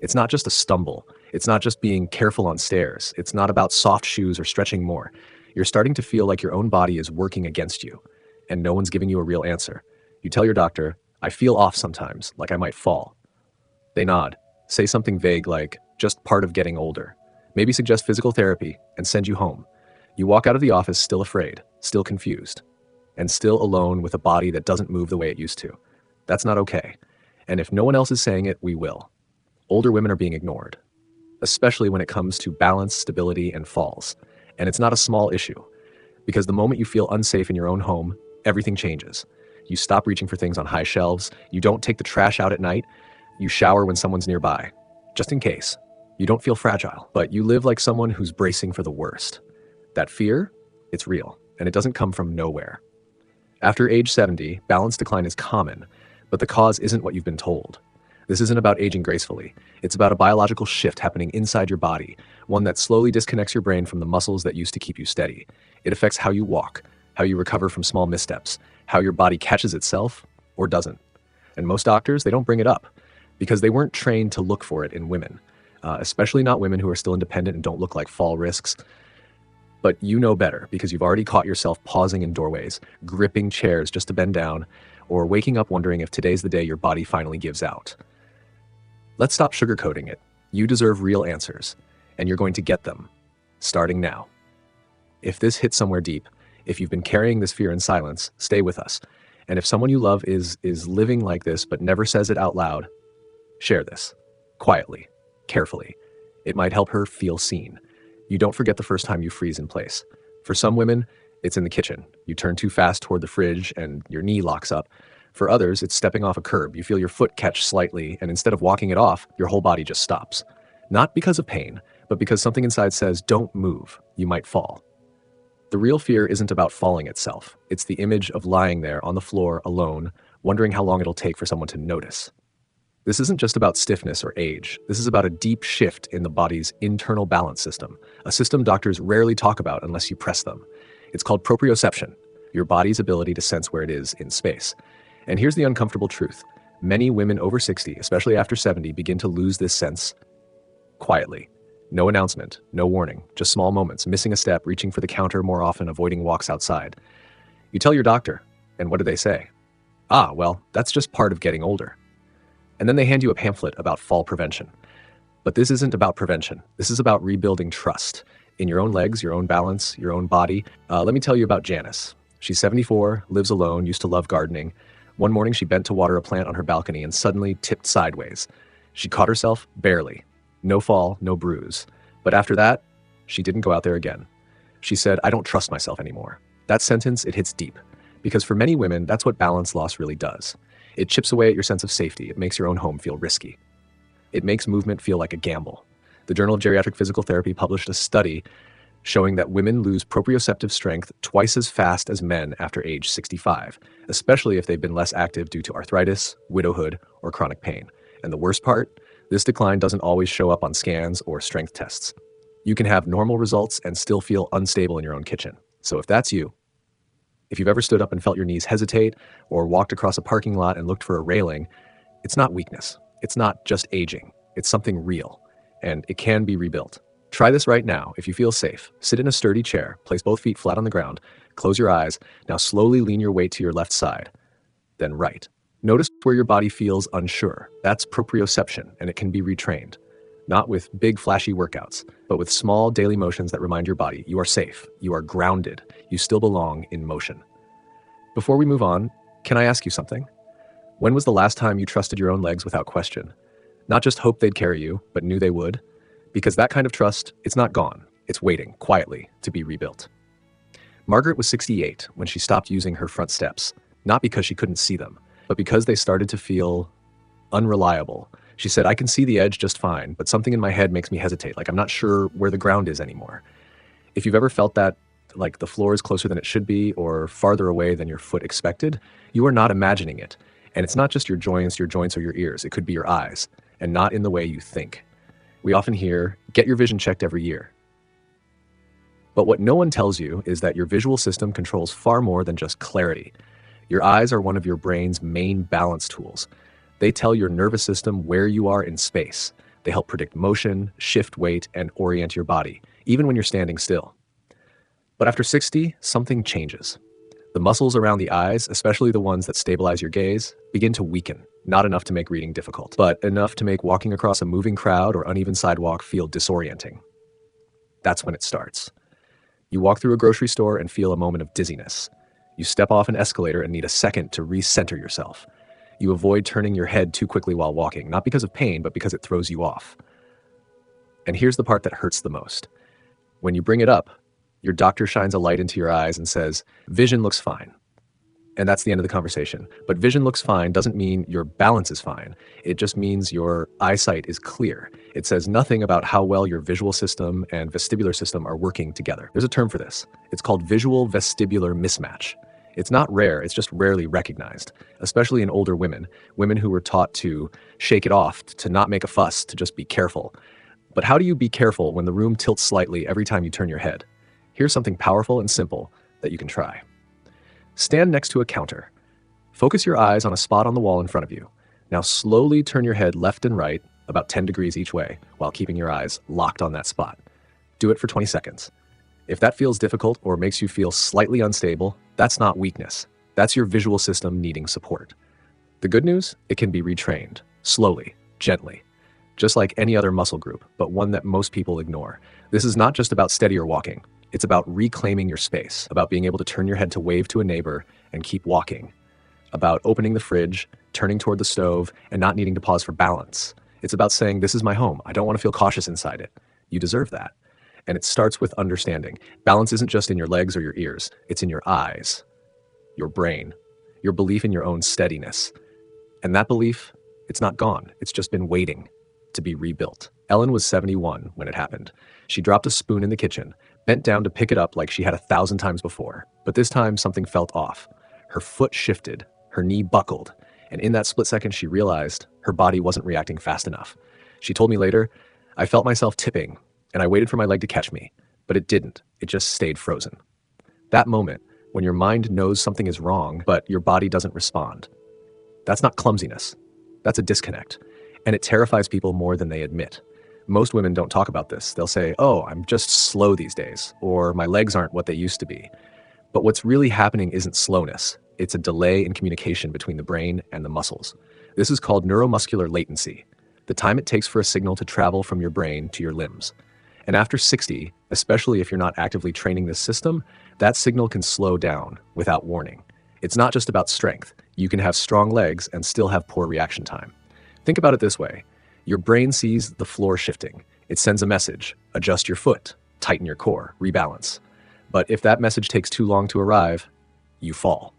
It's not just a stumble. It's not just being careful on stairs. It's not about soft shoes or stretching more. You're starting to feel like your own body is working against you, and no one's giving you a real answer. You tell your doctor, I feel off sometimes, like I might fall. They nod, say something vague like, just part of getting older. Maybe suggest physical therapy and send you home. You walk out of the office still afraid, still confused, and still alone with a body that doesn't move the way it used to. That's not okay. And if no one else is saying it, we will. Older women are being ignored, especially when it comes to balance, stability, and falls. And it's not a small issue, because the moment you feel unsafe in your own home, everything changes. You stop reaching for things on high shelves, you don't take the trash out at night, you shower when someone's nearby, just in case. You don't feel fragile, but you live like someone who's bracing for the worst. That fear, it's real, and it doesn't come from nowhere. After age 70, balance decline is common, but the cause isn't what you've been told. This isn't about aging gracefully. It's about a biological shift happening inside your body, one that slowly disconnects your brain from the muscles that used to keep you steady. It affects how you walk, how you recover from small missteps, how your body catches itself or doesn't. And most doctors, they don't bring it up because they weren't trained to look for it in women, especially not women who are still independent and don't look like fall risks. But you know better because you've already caught yourself pausing in doorways, gripping chairs just to bend down, or waking up wondering if today's the day your body finally gives out. Let's stop sugarcoating it. You deserve real answers, and you're going to get them, starting now. If this hits somewhere deep, if you've been carrying this fear in silence, stay with us. And if someone you love is living like this but never says it out loud, share this, quietly, carefully. It might help her feel seen. You don't forget the first time you freeze in place. For some women, it's in the kitchen. You turn too fast toward the fridge and your knee locks up. For others, it's stepping off a curb. You feel your foot catch slightly, and instead of walking it off, your whole body just stops. Not because of pain, but because something inside says, don't move, you might fall. The real fear isn't about falling itself. It's the image of lying there on the floor alone, wondering how long it'll take for someone to notice. This isn't just about stiffness or age. This is about a deep shift in the body's internal balance system, a system doctors rarely talk about unless you press them. It's called proprioception, your body's ability to sense where it is in space. And here's the uncomfortable truth. Many women over 60, especially after 70, begin to lose this sense quietly. No announcement, no warning, just small moments, missing a step, reaching for the counter more often, avoiding walks outside. You tell your doctor, and what do they say? Ah, well, that's just part of getting older. And then they hand you a pamphlet about fall prevention. But this isn't about prevention. This is about rebuilding trust in your own legs, your own balance, your own body. Let me tell you about Janice. She's 74, lives alone, used to love gardening. One morning she bent to water a plant on her balcony and suddenly tipped sideways. She caught herself barely. No fall, no bruise. But after that, she didn't go out there again. She said, I don't trust myself anymore. That sentence, it hits deep. Because for many women, that's what balance loss really does. It chips away at your sense of safety. It makes your own home feel risky. It makes movement feel like a gamble. The Journal of Geriatric Physical Therapy published a study showing that women lose proprioceptive strength twice as fast as men after age 65, especially if they've been less active due to arthritis, widowhood, or chronic pain. And the worst part, this decline doesn't always show up on scans or strength tests. You can have normal results and still feel unstable in your own kitchen. So if that's you, if you've ever stood up and felt your knees hesitate or walked across a parking lot and looked for a railing, it's not weakness. It's not just aging. It's something real, and it can be rebuilt. Try this right now. If you feel safe, sit in a sturdy chair, place both feet flat on the ground, close your eyes. Now slowly lean your weight to your left side, then right. Notice where your body feels unsure. That's proprioception, and it can be retrained. Not with big flashy workouts, but with small daily motions that remind your body you are safe, you are grounded, you still belong in motion. Before we move on, can I ask you something? When was the last time you trusted your own legs without question? Not just hoped they'd carry you, but knew they would? Because that kind of trust, it's not gone. It's waiting, quietly, to be rebuilt. Margaret was 68 when she stopped using her front steps, not because she couldn't see them, but because they started to feel unreliable. She said, I can see the edge just fine, but something in my head makes me hesitate, like I'm not sure where the ground is anymore. If you've ever felt that, like the floor is closer than it should be or farther away than your foot expected, you are not imagining it. And it's not just your joints or your ears. It could be your eyes, and not in the way you think. We often hear, get your vision checked every year. But what no one tells you is that your visual system controls far more than just clarity. Your eyes are one of your brain's main balance tools. They tell your nervous system where you are in space, They help predict motion, shift weight, and orient your body, even when you're standing still. But after 60, something changes. The muscles around the eyes, especially the ones that stabilize your gaze, begin to weaken. Not enough to make reading difficult, but enough to make walking across a moving crowd or uneven sidewalk feel disorienting. That's when it starts. You walk through a grocery store and feel a moment of dizziness. You step off an escalator and need a second to recenter yourself. You avoid turning your head too quickly while walking, not because of pain, but because it throws you off. And here's the part that hurts the most. When you bring it up, your doctor shines a light into your eyes and says, "Vision looks fine." And that's the end of the conversation. But vision looks fine doesn't mean your balance is fine. It just means your eyesight is clear. It says nothing about how well your visual system and vestibular system are working together. There's a term for this. It's called visual vestibular mismatch. It's not rare, it's just rarely recognized, especially in older women, women who were taught to shake it off, to not make a fuss, to just be careful. But how do you be careful when the room tilts slightly every time you turn your head? Here's something powerful and simple that you can try. Stand next to a counter. Focus your eyes on a spot on the wall in front of you. Now slowly turn your head left and right, about 10 degrees each way, while keeping your eyes locked on that spot. Do it for 20 seconds. If that feels difficult or makes you feel slightly unstable, that's not weakness. That's your visual system needing support. The good news? It can be retrained, slowly, gently, just like any other muscle group, but one that most people ignore. This is not just about steadier walking. It's about reclaiming your space, about being able to turn your head to wave to a neighbor and keep walking, about opening the fridge, turning toward the stove, and not needing to pause for balance. It's about saying, "This is my home. I don't want to feel cautious inside it." You deserve that. And it starts with understanding. Balance isn't just in your legs or your ears. It's in your eyes, your brain, your belief in your own steadiness. And that belief, it's not gone. It's just been waiting to be rebuilt. Ellen was 71 when it happened. She dropped a spoon in the kitchen, bent down to pick it up like she had 1,000 times before. But this time, something felt off. Her foot shifted, her knee buckled, and in that split second, she realized her body wasn't reacting fast enough. She told me later, "I felt myself tipping, and I waited for my leg to catch me, but it didn't. It just stayed frozen." That moment, when your mind knows something is wrong, but your body doesn't respond, that's not clumsiness. That's a disconnect, and it terrifies people more than they admit. Most women don't talk about this. They'll say, "Oh, I'm just slow these days," or "My legs aren't what they used to be." But what's really happening isn't slowness. It's a delay in communication between the brain and the muscles. This is called neuromuscular latency, the time it takes for a signal to travel from your brain to your limbs. And after 60, especially if you're not actively training this system, that signal can slow down without warning. It's not just about strength. You can have strong legs and still have poor reaction time. Think about it this way. Your brain sees the floor shifting. It sends a message: adjust your foot, tighten your core, rebalance. But if that message takes too long to arrive, you fall.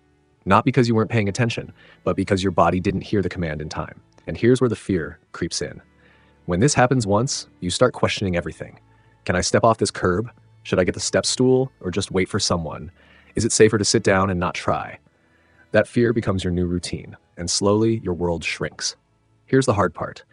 Not because you weren't paying attention, but because your body didn't hear the command in time. And here's where the fear creeps in. When this happens once, you start questioning everything. Can I step off this curb? Should I get the step stool or just wait for someone? Is it safer to sit down and not try? That fear becomes your new routine, and slowly your world shrinks. Here's the hard part.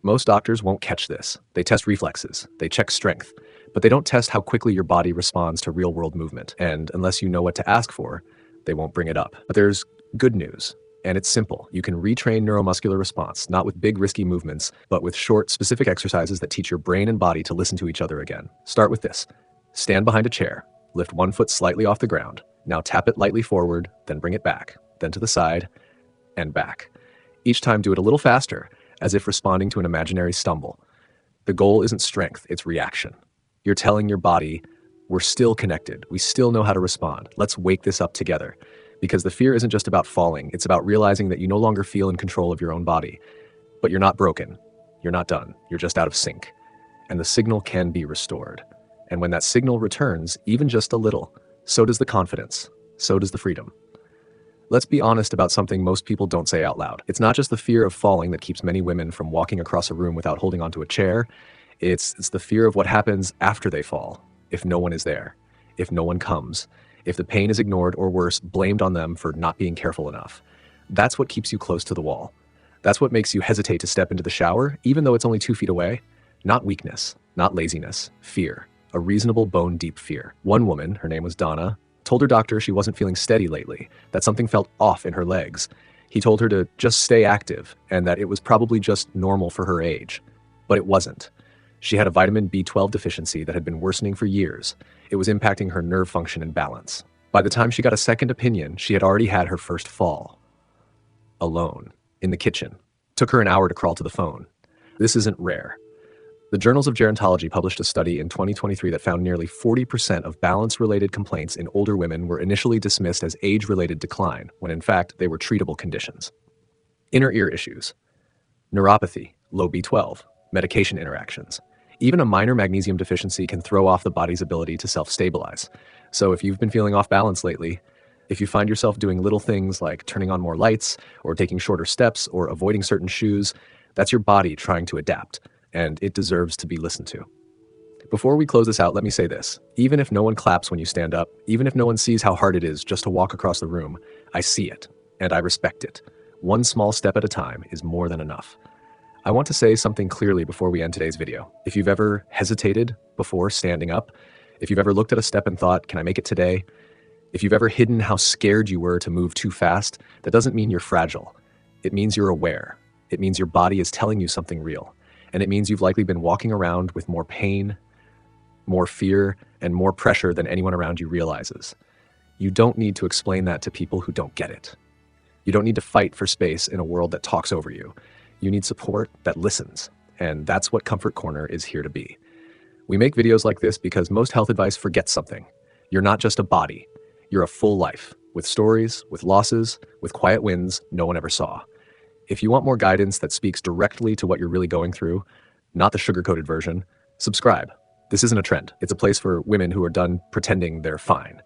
Most doctors won't catch this. They test reflexes, they check strength, but they don't test how quickly your body responds to real-world movement. And unless you know what to ask for, they won't bring it up. But there's good news, and it's simple. You can retrain neuromuscular response, not with big risky movements, but with short, specific exercises that teach your brain and body to listen to each other again. Start with this. Stand behind a chair, lift one foot slightly off the ground. Now tap it lightly forward, then bring it back, then to the side, and back. Each time do it a little faster, as if responding to an imaginary stumble. The goal isn't strength, it's reaction. You're telling your body, we're still connected, we still know how to respond. Let's wake this up together. Because the fear isn't just about falling, it's about realizing that you no longer feel in control of your own body. But you're not broken, you're not done, you're just out of sync. And the signal can be restored. And when that signal returns, even just a little, so does the confidence, so does the freedom. Let's be honest about something most people don't say out loud. It's not just the fear of falling that keeps many women from walking across a room without holding onto a chair. It's the fear of what happens after they fall, if no one is there, if no one comes, if the pain is ignored or worse, blamed on them for not being careful enough. That's what keeps you close to the wall. That's what makes you hesitate to step into the shower, even though it's only 2 feet away. Not weakness, not laziness, fear. A reasonable bone-deep fear. One woman, her name was Donna, told her doctor she wasn't feeling steady lately, that something felt off in her legs. He told her to just stay active and that it was probably just normal for her age. But it wasn't. She had a vitamin B12 deficiency that had been worsening for years. It was impacting her nerve function and balance. By the time she got a second opinion, she had already had her first fall. Alone, in the kitchen. Took her an hour to crawl to the phone. This isn't rare. The Journals of Gerontology published a study in 2023 that found nearly 40% of balance-related complaints in older women were initially dismissed as age-related decline, when in fact they were treatable conditions. Inner ear issues, neuropathy, low B12, medication interactions. Even a minor magnesium deficiency can throw off the body's ability to self-stabilize. So if you've been feeling off balance lately, if you find yourself doing little things like turning on more lights or taking shorter steps or avoiding certain shoes, that's your body trying to adapt, and it deserves to be listened to. Before we close this out, let me say this. Even if no one claps when you stand up, even if no one sees how hard it is just to walk across the room, I see it, and I respect it. One small step at a time is more than enough. I want to say something clearly before we end today's video. If you've ever hesitated before standing up, if you've ever looked at a step and thought, can I make it today? If you've ever hidden how scared you were to move too fast, that doesn't mean you're fragile. It means you're aware. It means your body is telling you something real. And it means you've likely been walking around with more pain, more fear, and more pressure than anyone around you realizes. You don't need to explain that to people who don't get it. You don't need to fight for space in a world that talks over you. You need support that listens, and that's what Comfort Corner is here to be. We make videos like this because most health advice forgets something. You're not just a body. You're a full life, with stories, with losses, with quiet wins no one ever saw. If you want more guidance that speaks directly to what you're really going through, not the sugar-coated version, subscribe. This isn't a trend. It's a place for women who are done pretending they're fine.